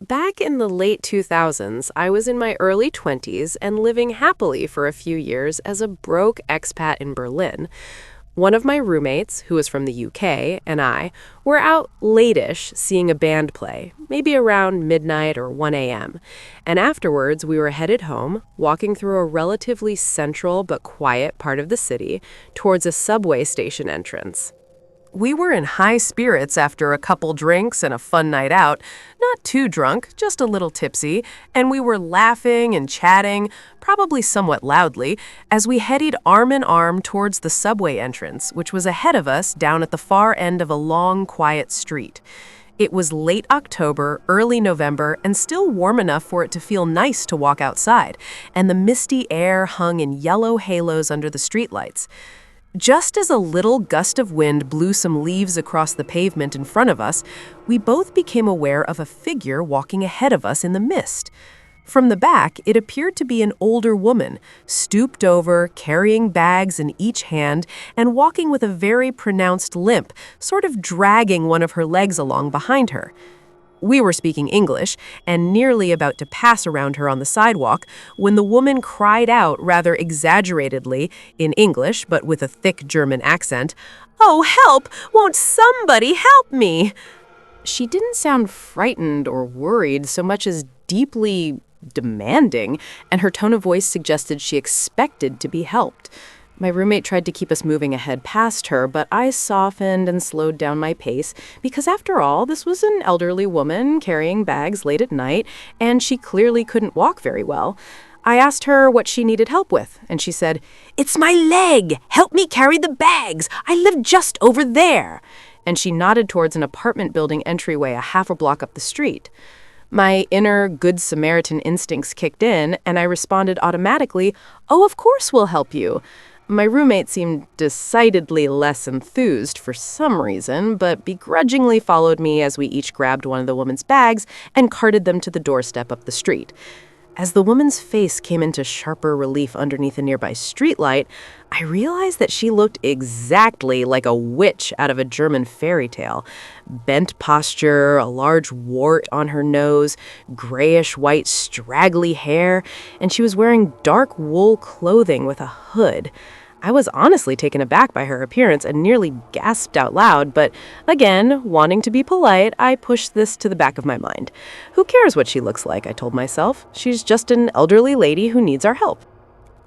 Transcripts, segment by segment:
Back in the late 2000s, I was in my early 20s and living happily for a few years as a broke expat in Berlin. One of my roommates, who was from the UK, and I were out late-ish seeing a band play, maybe around midnight or 1 a.m. And afterwards, we were headed home, walking through a relatively central but quiet part of the city towards a subway station entrance. We were in high spirits after a couple drinks and a fun night out, not too drunk, just a little tipsy, and we were laughing and chatting, probably somewhat loudly, as we headed arm in arm towards the subway entrance, which was ahead of us down at the far end of a long, quiet street. It was late October, early November, and still warm enough for it to feel nice to walk outside, and the misty air hung in yellow halos under the streetlights. Just as a little gust of wind blew some leaves across the pavement in front of us, we both became aware of a figure walking ahead of us in the mist. From the back, it appeared to be an older woman, stooped over, carrying bags in each hand, and walking with a very pronounced limp, sort of dragging one of her legs along behind her. We were speaking English and nearly about to pass around her on the sidewalk when the woman cried out rather exaggeratedly in English, but with a thick German accent, "Oh, help! Won't somebody help me?" She didn't sound frightened or worried so much as deeply demanding, and her tone of voice suggested she expected to be helped. My roommate tried to keep us moving ahead past her, but I softened and slowed down my pace because, after all, this was an elderly woman carrying bags late at night, and she clearly couldn't walk very well. I asked her what she needed help with, and she said, "It's my leg! Help me carry the bags! I live just over there!" And she nodded towards an apartment building entryway a half a block up the street. My inner Good Samaritan instincts kicked in, and I responded automatically, "Oh, of course we'll help you." My roommate seemed decidedly less enthused for some reason, but begrudgingly followed me as we each grabbed one of the woman's bags and carted them to the doorstep up the street. As the woman's face came into sharper relief underneath a nearby streetlight, I realized that she looked exactly like a witch out of a German fairy tale. Bent posture, a large wart on her nose, grayish-white straggly hair, and she was wearing dark wool clothing with a hood. I was honestly taken aback by her appearance and nearly gasped out loud, but again, wanting to be polite, I pushed this to the back of my mind. Who cares what she looks like, I told myself. She's just an elderly lady who needs our help.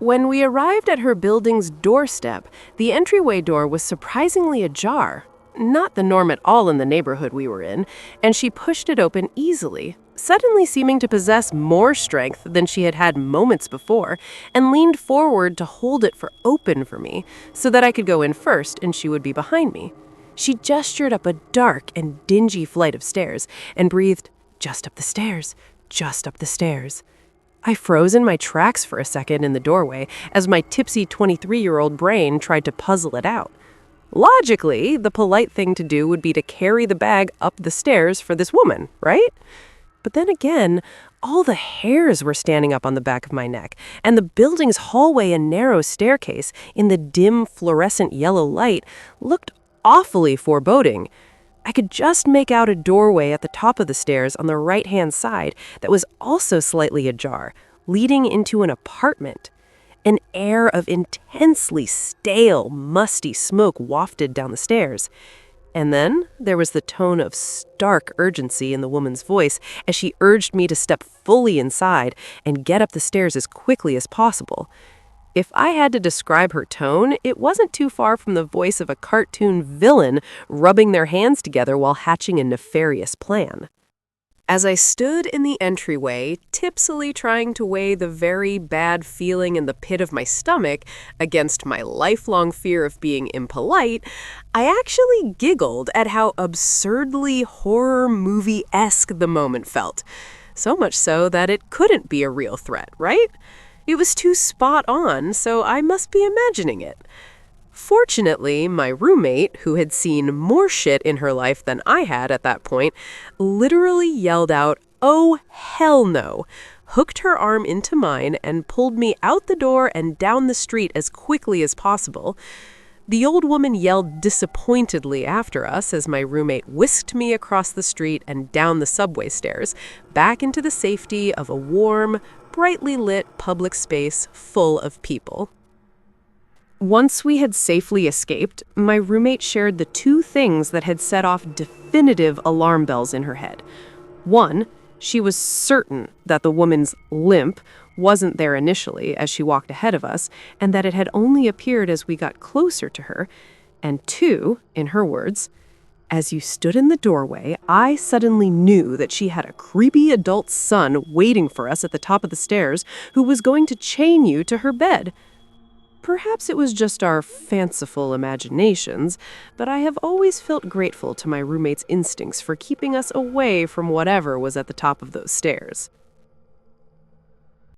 When we arrived at her building's doorstep, the entryway door was surprisingly ajar. Not the norm at all in the neighborhood we were in, and she pushed it open easily, suddenly seeming to possess more strength than she had had moments before, and leaned forward to hold it open for me so that I could go in first and she would be behind me. She gestured up a dark and dingy flight of stairs and breathed, "Just up the stairs, just up the stairs." I froze in my tracks for a second in the doorway as my tipsy 23-year-old brain tried to puzzle it out. Logically, the polite thing to do would be to carry the bag up the stairs for this woman, right? But then again, all the hairs were standing up on the back of my neck, and the building's hallway and narrow staircase in the dim fluorescent yellow light looked awfully foreboding. I could just make out a doorway at the top of the stairs on the right-hand side that was also slightly ajar, leading into an apartment. An air of intensely stale, musty smoke wafted down the stairs. And then there was the tone of stark urgency in the woman's voice as she urged me to step fully inside and get up the stairs as quickly as possible. If I had to describe her tone, it wasn't too far from the voice of a cartoon villain rubbing their hands together while hatching a nefarious plan. As I stood in the entryway, tipsily trying to weigh the very bad feeling in the pit of my stomach against my lifelong fear of being impolite, I actually giggled at how absurdly horror movie-esque the moment felt. So much so that it couldn't be a real threat, right? It was too spot on, so I must be imagining it. Fortunately, my roommate, who had seen more shit in her life than I had at that point, literally yelled out, "Oh, hell no," hooked her arm into mine and pulled me out the door and down the street as quickly as possible. The old woman yelled disappointedly after us as my roommate whisked me across the street and down the subway stairs, back into the safety of a warm, brightly lit public space full of people. Once we had safely escaped, my roommate shared the two things that had set off definitive alarm bells in her head. One, she was certain that the woman's limp wasn't there initially as she walked ahead of us, and that it had only appeared as we got closer to her. And two, in her words, as you stood in the doorway, I suddenly knew that she had a creepy adult son waiting for us at the top of the stairs who was going to chain you to her bed. Perhaps it was just our fanciful imaginations, but I have always felt grateful to my roommate's instincts for keeping us away from whatever was at the top of those stairs.